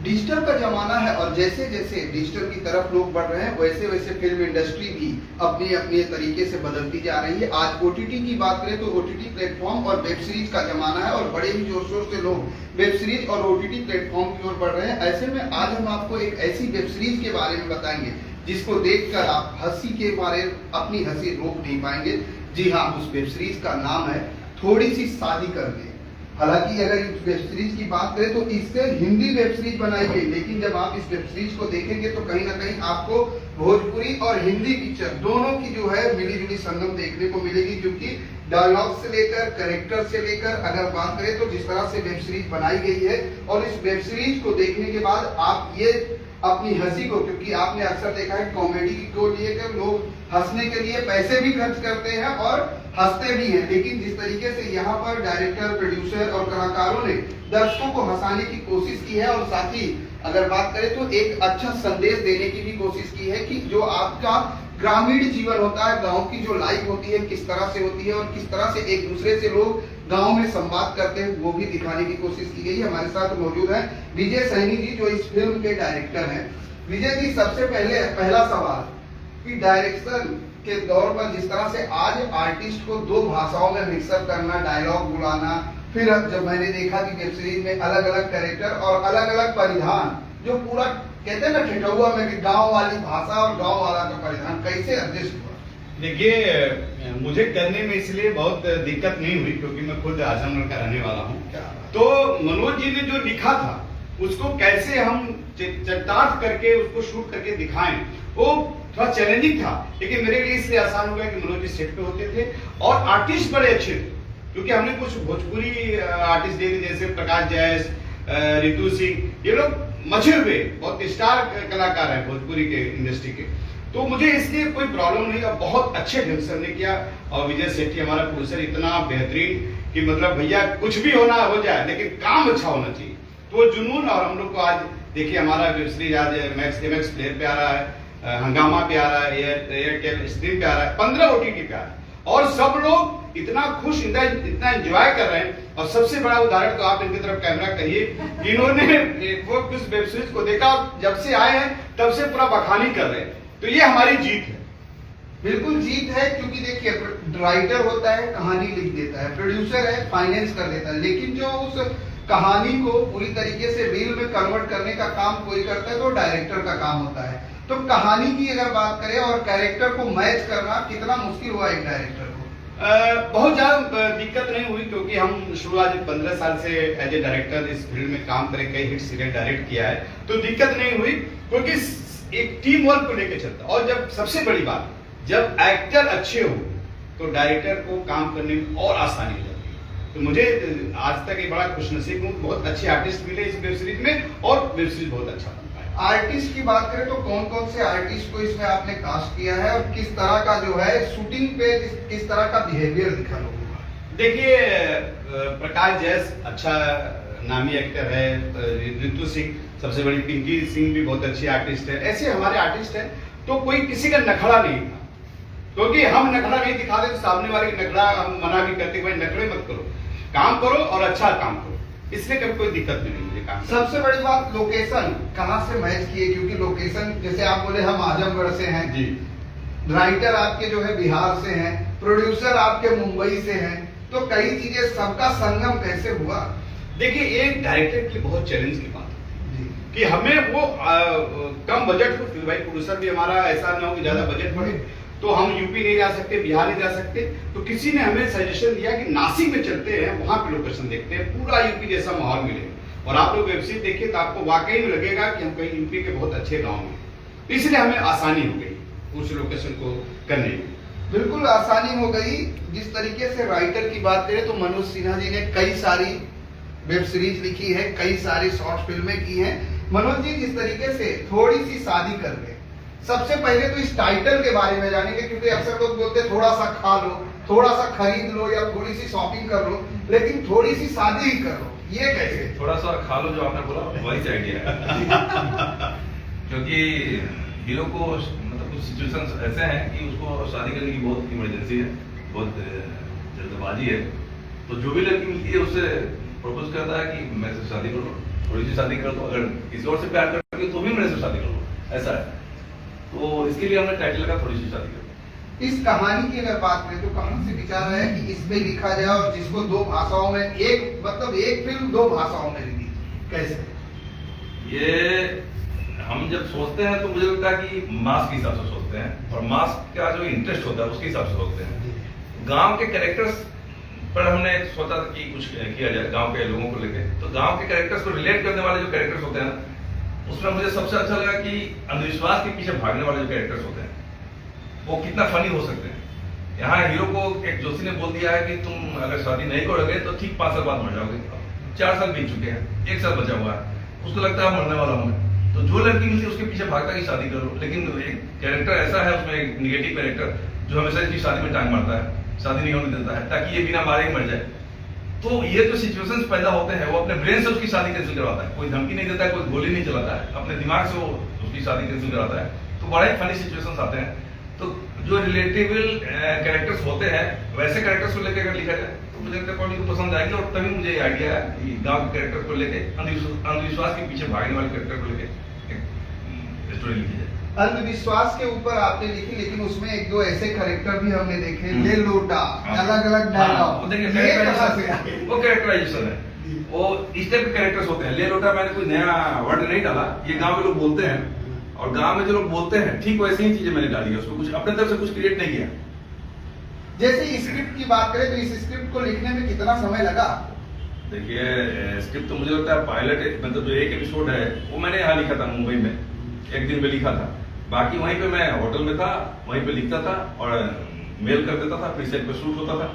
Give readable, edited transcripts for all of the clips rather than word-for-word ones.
Digital का जमाना है और जैसे जैसे डिजिटल की तरफ लोग बढ़ रहे हैं वैसे वैसे फिल्म इंडस्ट्री भी अपनी अपनी तरीके से बदलती जा रही है। आज ओटीटी की बात करें तो ओटीटी प्लेटफॉर्म और वेब सीरीज का जमाना है और बड़े ही जोर शोर से लोग वेब सीरीज और ओटीटी प्लेटफॉर्म की ओर बढ़ रहे हैं। ऐसे में आज हम आपको एक ऐसी वेब सीरीज के बारे में बताएंगे जिसको देखकर आप हंसी के मारे अपनी हंसी रोक नहीं पाएंगे। जी हाँ, उस वेब सीरीज का नाम है थोड़ी सी शादी कर ले। हालांकि अगर इस वेब सीरीज की बात करें तो इससे हिंदी वेब सीरीज बनाई गई, लेकिन जब आप इस वेब सीरीज को देखेंगे तो कहीं ना कहीं आपको भोजपुरी और हिंदी पिक्चर दोनों की जो है मिली जुली संगम देखने को मिलेगी, क्योंकि डायलॉग से लेकर कैरेक्टर से लेकर अगर बात करें तो जिस तरह से वेब सीरीज बनाई गई है और इस वेब सीरीज को देखने के बाद आप ये अपनी हंसी को, क्योंकि आपने अक्सर देखा है कॉमेडी को लेकर लोग हंसने के लिए पैसे भी खर्च करते हैं और हंसते भी हैं, लेकिन जिस तरीके से यहाँ पर डायरेक्टर, प्रोड्यूसर और कलाकारों ने दर्शकों को हंसाने की कोशिश की है और साथ ही अगर बात करें तो एक अच्छा संदेश देने की भी कोशिश की है कि जो आपका ग्रामीण जीवन होता है, गांव की जो लाइफ होती है किस तरह से होती है और किस तरह से एक दूसरे से लोग गांव में संवाद करते हैं, वो भी दिखाने की कोशिश की गई है। हमारे साथ मौजूद है विजय सैनी जी जो इस फिल्म के डायरेक्टर हैं। विजय जी, सबसे पहला सवाल कि डायरेक्शन के दौर पर जिस तरह से आज आर्टिस्ट को दो भाषाओं में मिक्सअप करना, डायलॉग बुलाना, फिर जब मैंने देखा कि वेब सीरीज में अलग अलग कैरेक्टर और अलग अलग परिधान, जो पूरा कहते हैं ना ठेठुआ में कि गांव वाली भाषा और गांव वाला का परिधान कैसे एडजस्ट हुआ? देखिए, मुझे करने में इसलिए बहुत दिक्कत नहीं हुई क्योंकि मैं खुद आजमगढ़ का रहने वाला हूँ। तो मनोज जी ने जो लिखा था उसको कैसे हम चट्टार्थ करके उसको शूट करके दिखाएं, वो थोड़ा चैलेंजिंग था, लेकिन मेरे लिए इसलिए आसान हो गया कि मनोज जी सेट पे होते थे और आर्टिस्ट बड़े अच्छे थे, क्योंकि हमने कुछ भोजपुरी आर्टिस्ट देखे जैसे प्रकाश जैस, रितु सिंह, ये लोग मछे हुए बहुत स्टार कलाकार हैं भोजपुरी के इंडस्ट्री के। तो मुझे इसलिए कोई प्रॉब्लम नहीं, और बहुत अच्छे ढंग से हमने किया। और विजय सेठी हमारा प्रोड्यूसर इतना बेहतरीन कि मतलब भैया कुछ भी होना हो जाए लेकिन काम अच्छा होना चाहिए, तो वो जुनून। और हम लोग को आज देखिए हमारा वेब सीरीज आज मैक्स प्लेयर पे आ रहा है, हंगामा पे आ रहा है, एयरटेल स्ट्रीम पे आ रहा है, 15 ओटीटी पे आ रहा है और सब लोग इतना खुश, इतना एंजॉय कर रहे हैं। और सबसे बड़ा उदाहरण तो आप इनकी तरफ कैमरा करिए, इन्होंने वो उस वेब सीरीज को देखा, जब से आए हैं तब से पूरा बखानी कर रहे हैं। तो ये हमारी जीत है। बिल्कुल जीत है, क्योंकि देखिए राइटर होता है कहानी लिख देता है, प्रोड्यूसर है फाइनेंस कर देता है, लेकिन जो उस कहानी को पूरी तरीके से रील में कन्वर्ट करने का काम कोई करता है तो डायरेक्टर का काम होता है। तो कहानी की अगर बात करें और कैरेक्टर को मैच करना कितना मुश्किल हुआ एक डायरेक्टर को? बहुत ज्यादा दिक्कत नहीं हुई, क्योंकि हम शुरुआत 15 साल से एज ए डायरेक्टर इस फील्ड में काम करें, कई हिट सीरियल डायरेक्ट किया है, तो दिक्कत नहीं हुई, क्योंकि एक टीम वर्क को लेकर चलता। और जब सबसे बड़ी बात, जब एक्टर अच्छे हो तो डायरेक्टर को काम करने में और आसानी हो जाती है। तो मुझे आज तक एक बड़ा खुशनसीब हूँ, बहुत अच्छे आर्टिस्ट मिले इस वेब सीरीज में और वेब सीरीज बहुत अच्छा बनता है। आर्टिस्ट की बात करें तो कौन कौन से आर्टिस्ट को इसमें आपने कास्ट किया है और किस तरह का जो है शूटिंग पे किस तरह का बिहेवियर दिखा लोगों का? देखिए, प्रकाश जैस अच्छा नामी एक्टर है, रितु सिंह सबसे बड़ी, पिंकी सिंह भी बहुत अच्छी आर्टिस्ट है। ऐसे हमारे आर्टिस्ट हैं, तो कोई किसी का नखड़ा नहीं था, क्योंकि हम नखड़ा नहीं दिखाते तो सामने वाले की नखड़ा हम मना भी करते, भाई नखड़े मत करो, काम करो और अच्छा काम करो, इसलिए कभी कोई दिक्कत नहीं मुझे काम। सबसे बड़ी बात लोकेशन कहाँ से मैच किए, क्योंकि लोकेशन जैसे आप बोले हम आजमगढ़ से हैं जी, राइटर आपके जो है बिहार से हैं, प्रोड्यूसर आपके मुंबई से हैं, तो कई चीजें सबका संगम कैसे हुआ? देखिए, एक डायरेक्टर के लिए बहुत चैलेंज की बात है कि हमें वो कम बजट हो, भाई प्रोड्यूसर भी हमारा ऐसा ना हो कि ज्यादा बजट पड़े, तो हम यूपी नहीं जा सकते, बिहार नहीं जा सकते, तो किसी ने हमें सजेशन दिया कि नासिक में चलते हैं, वहां पे लोकेशन देखते हैं, पूरा यूपी जैसा माहौल मिलेगा। और आप लोग वेब सीरीज देखिए तो आपको वाकई में लगेगा कि हम कहीं यूपी के बहुत अच्छे गाँव में, इसलिए हमें आसानी हो गई उस लोकेशन को करने में। बिल्कुल आसानी हो गई। जिस तरीके से राइटर की बात करें तो मनोज सिन्हा जी ने कई सारी वेब सीरीज लिखी है, कई सारी शॉर्ट फिल्में की हैं। मनोज जी, जिस तरीके से थोड़ी सी शादी कर ले, सबसे पहले तो इस टाइटल के बारे में जानेंगे, क्योंकि अक्सर लोग बोलते हैं थोड़ा सा खा लो, थोड़ा सा खरीद लो या थोड़ी सी शॉपिंग कर लो, लेकिन थोड़ी सी शादी ही कर लो, ये कैसे? थोड़ा सा खा लो जो आपने बोला वही से आइडिया है क्योंकि हीरो को मतलब कुछ सिचुएशंस ऐसे हैं कि उसको शादी करने की बहुत इमरजेंसी है, बहुत जल्दबाजी है, तो जो भी लड़की मिलती है उससे प्रपोज करता है कि मैं से शादी करो, थोड़ी सी शादी कर दो, अगर किसी और से प्यार करती हो तो भी मेरे से शादी कर लो, ऐसा है। तो इसके लिए हमने टाइटल लगा थोड़ी सी शादी कर दो। इस कहानी की अगर बात करें तो कहाँ से विचार आया कि इस पे लिखा जाए और जिसको 2 भाषाओं में एक फिल्म 2 भाषाओं में रिलीज, कैसे? ये हम जब सोचते हैं तो मुझे लगता है कि मास के हिसाब से सोचते हैं, और मास का जो इंटरेस्ट होता है उसके हिसाब से सोचते हैं। गांव के कैरेक्टर्स पर हमने सोचा था कि कुछ किया जाए गांव के लोगों को लेकर। तो गांव के कैरेक्टर्स को रिलेट करने वाले जो कैरेक्टर्स होते हैं उसमें मुझे सबसे अच्छा लगा कि अंधविश्वास के पीछे भागने वाले जो कैरेक्टर्स होते हैं वो कितना फनी हो सकते हैं। यहाँ हीरो को एक जोशी ने बोल दिया है कि तुम अगर शादी नहीं करोगे तो ठीक 5 साल बाद मर जाओगे। 4 साल बीत चुके हैं, 1 साल बचा हुआ है, उसको लगता है मरने वाला हूं। तो जो लड़की मिलती है उसके पीछे भागता है कि शादी करो, लेकिन एक कैरेक्टर ऐसा है उसमें, एक निगेटिव कैरेक्टर जो हमेशा इसकी शादी में टांग मारता है, शादी नहीं होने देता है ताकि ये बिना मारे ही मर जाए। तो ये जो सिचुएशंस पैदा होते हैं वो अपने ब्रेन से उसकी शादी कैंसिल करवाता है, कोई धमकी नहीं देता है, कोई गोली नहीं चलाता है, अपने दिमाग से वो उसकी शादी कैंसिल कराता है। तो बड़ा ही फनी सिचुएशंस आते हैं। तो जो रिलेटेबल कैरेक्टर्स होते हैं वैसे कैरेक्टर्स को लेकर अगर लिखा जाए तो मुझे लगता है पब्लिक को पसंद आएगी। और तभी मुझे आइडिया है कि गांव के कैरेक्टर को लेके अंधविश्वास के पीछे भागने वाले कैरेक्टर को लेके एक स्टोरी लिखी जाए। अंधविश्वास के ऊपर आपने लिखी, लेकिन उसमें 1-2 ऐसे कैरेक्टर भी हमने देखे, ले लोटा, अलग-अलग डायलॉग, वो कैरेक्टराइजेशन है, वो इस टाइप के कैरेक्टर्स होते हैं। ले लोटा मैंने कोई नया वर्ड नहीं डाला, ये गांव के लोग बोलते हैं, और गांव में जो लोग बोलते हैं ठीक वैसे ही चीजें मैंने डाली है, उसको कुछ अपने तरफ से कुछ क्रिएट नहीं किया। जैसे स्क्रिप्ट की बात करें तो इस स्क्रिप्ट को लिखने में कितना समय लगा? देखिए स्क्रिप्ट तो मुझे लगता है पायलट मतलब जो एक एपिसोड है वो मैंने यहाँ लिखा था मुंबई में, 1 दिन में लिखा था। बाकी वहीं पे मैं होटल में था, वहीं पे लिखता था और मेल कर देता था, प्रीसेट पे शूट होता था।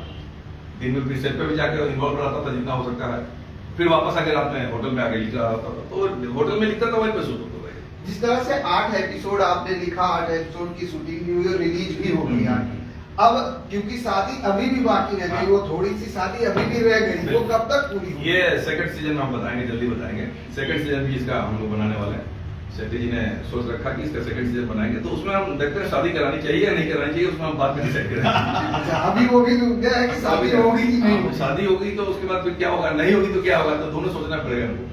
दिन में प्रीसेट पे भी जाकर इन्वॉल्व रहता था जितना हो सकता है, फिर वापस आके रात में होटल में आके लिख रहा था। तो होटल में लिखता था, वहीं पे शूट होता था। जिस तरह से 8 एपिसोड आपने लिखा, 8 एपिसोड की शूटिंग भी हुई और रिलीज भी हो गई आपकी। अब क्योंकि शादी अभी भी बाकी रह गई, वो थोड़ी सी शादी अभी भी रह गई, वो कब तक पूरी होगी? ये सेकंड सीजन में हम बताएंगे, जल्दी बताएंगे। सेकंड सीजन भी इसका हम लोग बनाने वाले हैं। सेठी जी ने सोच रखा कि इसका सेकंड सीजन बनाएंगे, तो उसमें हम देखते हैं शादी करानी चाहिए या नहीं करानी चाहिए, उसमें हम बाद में डिसाइड करेंगे। अभी वो भी क्या है कि शादी होगी कि नहीं? शादी होगी तो उसके बाद फिर क्या होगा, नहीं होगी तो क्या होगा, तो दोनों सोचना पड़ेगा हमको।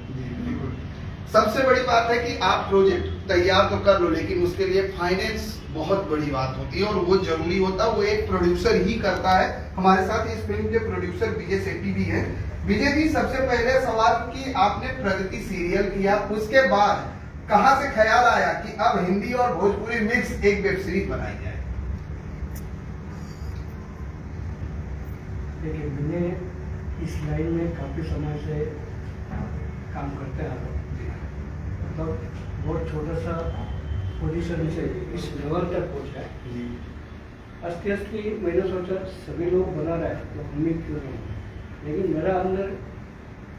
सबसे बड़ी बात है कि आप प्रोजेक्ट तैयार तो कर लो, लेकिन उसके लिए फाइनेंस बहुत बड़ी बात होती है और वो जरूरी होता है, वो एक प्रोड्यूसर ही करता है। हमारे साथ इस फिल्म के प्रोड्यूसर विजय सेठी भी हैं। विजय जी, सबसे पहले सवाल कि आपने प्रगति सीरियल किया, उसके बाद कहां से ख्याल आया कि अब हिंदी और भोजपुरी मिक्स एक वेब सीरीज बनाई जाए? देखिए, मैंने इस लाइन में काफी समय से काम करते हैं, मतलब बहुत छोटा सा पोजीशन से इस लेवल तक पहुंचा है। अस्ती अस्ती मैंने सोचा सभी लोग बना रहे हैं तो हम भी क्यों नहीं, लेकिन मेरा अंदर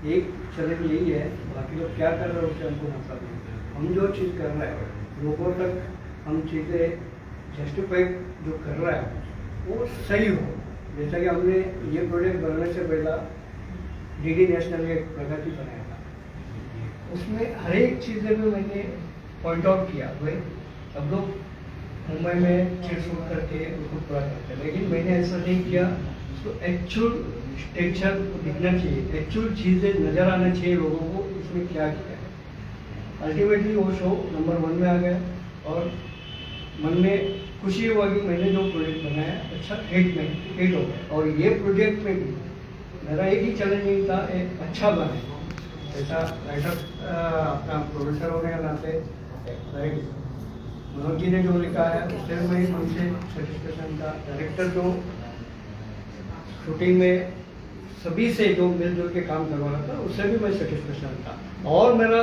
एक चैलेंज यही है, बाकी लोग क्या कर रहे हैं उससे हमको मतलब नहीं। हम जो चीज़ कर रहे हैं लोगों तक हम चीज़ें जस्टिफाई जो कर रहे हैं वो सही हो। जैसा कि हमने ये प्रोजेक्ट बनाने से पहला डीडी नेशनल एक प्रगति बनाया था, उसमें हर एक चीज़ें में मैंने पॉइंट आउट किया। भाई सब लोग मुंबई में चिट शूट करके उसको पूरा करते हैं, लेकिन मैंने ऐसा नहीं किया। उसको एक्चुअल टेक्सचर दिखना चाहिए, एक्चुअल चीज़ें नज़र आना चाहिए लोगों को इसमें क्या किया है। अल्टीमेटली वो शो नंबर 1 में आ गया और मन में खुशी हुआ कि मैंने जो प्रोजेक्ट बनाया अच्छा हिट हो गया। और ये प्रोजेक्ट में भी मेरा एक ही चैलेंजिंग था, एक अच्छा बने। ऐसा राइटर अपना प्रोड्यूसर होने के नाते मनोज जी ने जो लिखा है उससे मैं मुझसे सेटिस्फेक्शन था। डायरेक्टर जो शूटिंग में सभी से जो मिलजुल के काम करवा रहा था उससे भी मैं सेटिस्फेक्शन था। और मेरा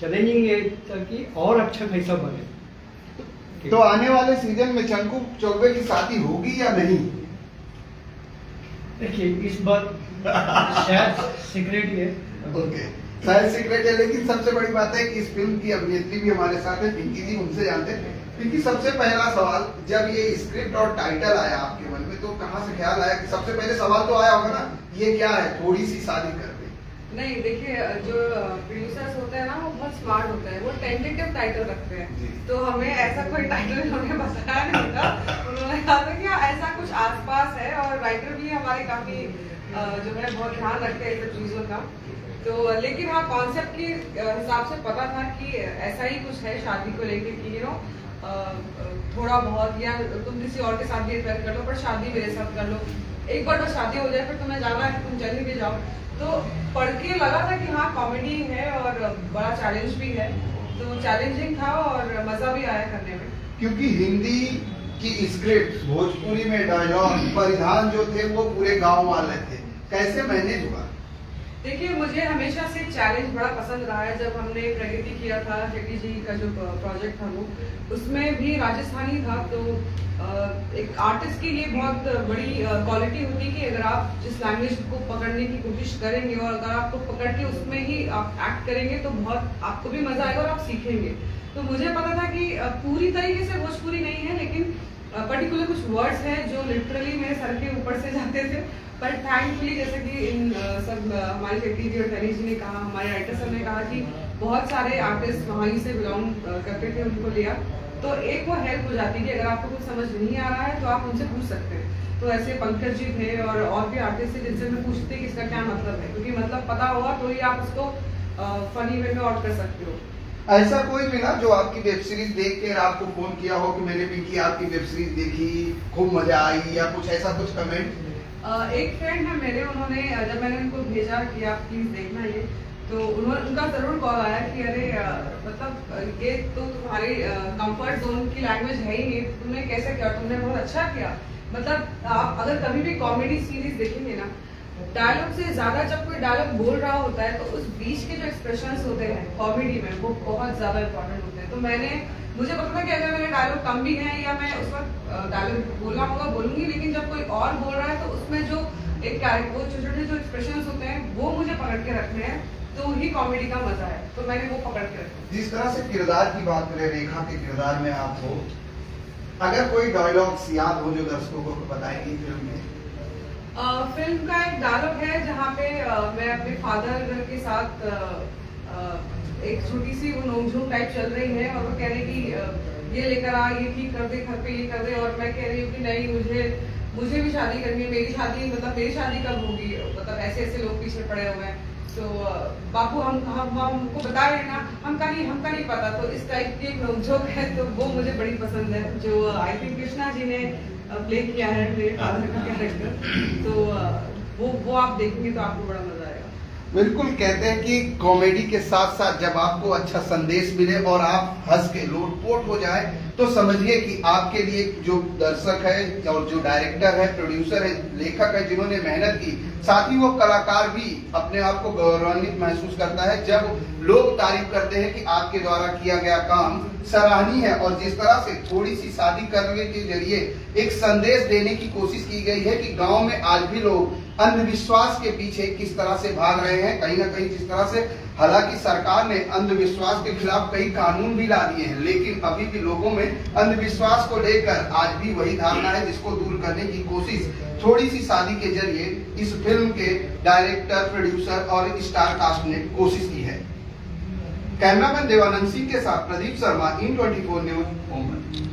चैलेंजिंग ये था कि और अच्छा कैसा बने। तो आने वाले सीजन में चंकू चौबे की शादी होगी या नहीं? देखिए, इस बार शायद सीक्रेट ही है। ओके, शायद सीक्रेट है, लेकिन सबसे बड़ी बात है कि इस फिल्म की अभिनेत्री भी हमारे साथ है, पिंकी जी, उनसे जानते हैं। पिंकी, सबसे पहला सवाल, जब ये स्क्रिप्ट और टाइटल आया आपके मन में तो कहाँ से ख्याल आया? कि सबसे पहले सवाल तो आया होगा ना, ये क्या है, थोड़ी सी शादी कर दे? नहीं, देखिए, जो प्रोड्यूसर्स होते हैं ना वो बहुत स्मार्ट होते हैं, वो टेंटेटिव टाइटल रखते हैं। तो हमें ऐसा कोई टाइटल उन्होंने बताया नहीं था। उन्होंने कहा था कि ऐसा कुछ आसपास है, और राइटर भी हमारे काफी जो है बहुत ध्यान रखते हैं इन सब चीजों का। तो लेकिन हाँ कॉन्सेप्ट के हिसाब से पता था कि ऐसा ही कुछ है शादी को लेके कि यू नो थोड़ा बहुत या तुम किसी और के साथ भी अफेयर कर लो पर शादी मेरे साथ कर लो, एक बार बस शादी हो जाए फिर तुम्हें जाना है तुम चली भी जाओ। तो पढ़ के लगा था कि हाँ कॉमेडी है और बड़ा चैलेंज भी है, तो चैलेंजिंग था और मजा भी आया करने में। क्योंकि हिंदी की स्क्रिप्ट, भोजपुरी में डायलॉग, परिधान जो थे वो पूरे गांव वाले थे, कैसे मैनेज हुआ? देखिए मुझे हमेशा से चैलेंज बड़ा पसंद रहा है। जब हमने प्रगति किया था शेट्टी जी का जो प्रोजेक्ट था वो, उसमें भी राजस्थानी था, तो एक आर्टिस्ट के लिए बहुत बड़ी क्वालिटी होती है कि अगर आप जिस लैंग्वेज को पकड़ने की कोशिश करेंगे और अगर आपको पकड़ के उसमें ही आप एक्ट करेंगे तो बहुत आपको भी मजा आएगा और आप सीखेंगे। तो मुझे पता था कि पूरी तरीके से भोजपुरी नहीं है, लेकिन पर्टिकुलर कुछ वर्ड्स हैं जो लिटरली मेरे सर के ऊपर से जाते थे, पर थैंकफुली जैसे कि इन सब हमारे शेट्टी जी और टैनी जी ने कहा, हमारे राइटर सर ने कहा कि बहुत सारे आर्टिस्ट वहीं से बिलोंग करते थे, उनको लिया तो एक वो हेल्प हो जाती है कि अगर आपको कुछ समझ नहीं आ रहा है तो आप उनसे पूछ सकते हैं। तो ऐसे पंकज जी थे और भी आर्टिस्ट थे जिनसे मैं पूछती कि इसका क्या मतलब है, क्योंकि मतलब पता होगा तो ही आप उसको फनी वे में आउट कर सकते हो। ऐसा कोई मिला जो आपकी वेब सीरीज देख के आपको फोन किया हो कि मैंने भी की आपकी वेब सीरीज देखी, खूब मजा आई, या कुछ ऐसा कुछ कमेंट? एक फ्रेंड है मेरे, उन्होंने जब मैंने उनको भेजा कि आप प्लीज देखना ये, तो उनका जरूर कॉल आया कि अरे मतलब ये तो तुम्हारे कंफर्ट जोन की लैंग्वेज है ही नहीं, तुमने कैसे किया, तुमने बहुत अच्छा किया। मतलब आप अगर कभी भी कॉमेडी सीरीज देखेंगे ना, डायलॉग से ज्यादा जब कोई डायलॉग बोल रहा होता है तो उस बीच के जो एक्सप्रेशंस होते हैं कॉमेडी में वो बहुत ज्यादा इंपॉर्टेंट होते हैं। तो मुझे पता था कि अगर मेरे डायलॉग कम भी हैं या मैं उस वक्त डायलॉग बोलना होगा बोलूंगी, लेकिन जब कोई और बोल रहा है तो उसमें जो एक कैरेक्टर छोटे छोटे जो एक्सप्रेशंस होते हैं वो मुझे पकड़ के रखने हैं, तो ही कॉमेडी का मजा है, तो मैंने वो पकड़ के रखा। जिस तरह से किरदार की बात करें, रेखा के किरदार में आप हो, अगर कोई डायलॉग्स याद हो जो दर्शकों को बताएंगी फिल्म में? फिल्म का एक डायलॉग है जहाँ पे मैं अपने फादर के साथ एक छोटी सी वो नोकझोंक टाइप चल रही है और वो कह रहे कि ये लेकर आ, ये ठीक कर दे, घर पे ये कर दे, और मैं कह रही हूँ कि नहीं मुझे भी शादी करनी है, मेरी शादी कब होगी, मतलब ऐसे ऐसे लोग पीछे पड़े हुए हैं, तो बापू हमको बता रहे हैं ना, हमका नहीं पता। तो इस टाइप की एक नोकझोंक है, तो वो मुझे बड़ी पसंद है, जो आई थिंक कृष्णा जी ने प्ले किया है मेरे फादर का कैरेक्टर, तो वो आप देखेंगे तो आपको बड़ा मजा आएगा। बिल्कुल, कहते हैं कि कॉमेडी के साथ साथ जब आपको अच्छा संदेश मिले और आप हंस के लोटपोट हो जाए तो समझिए कि आपके लिए जो दर्शक है और जो डायरेक्टर है, प्रोड्यूसर है, लेखक है, जिन्होंने मेहनत की, साथ ही वो कलाकार भी अपने आप को गौरवान्वित महसूस करता है जब लोग तारीफ करते हैं कि आपके द्वारा किया गया काम सराहनीय है। और जिस तरह से थोड़ी सी शादी करने के जरिए एक संदेश देने की कोशिश की गई है कि गांव में आज भी लोग अंधविश्वास के पीछे किस तरह से भाग रहे हैं, कहीं ना कहीं जिस तरह से, हालांकि सरकार ने अंधविश्वास के खिलाफ कई कानून भी ला दिए हैं, लेकिन अभी भी लोगों में अंधविश्वास को लेकर आज भी वही धारणा है जिसको दूर करने की कोशिश थोड़ी सी शादी के जरिए इस फिल्म के डायरेक्टर, प्रोड्यूसर और स्टार कास्ट ने कोशिश की है। कैमरामैन देवानंद सिंह के साथ प्रदीप शर्मा, IN24 न्यूज, मुंबई।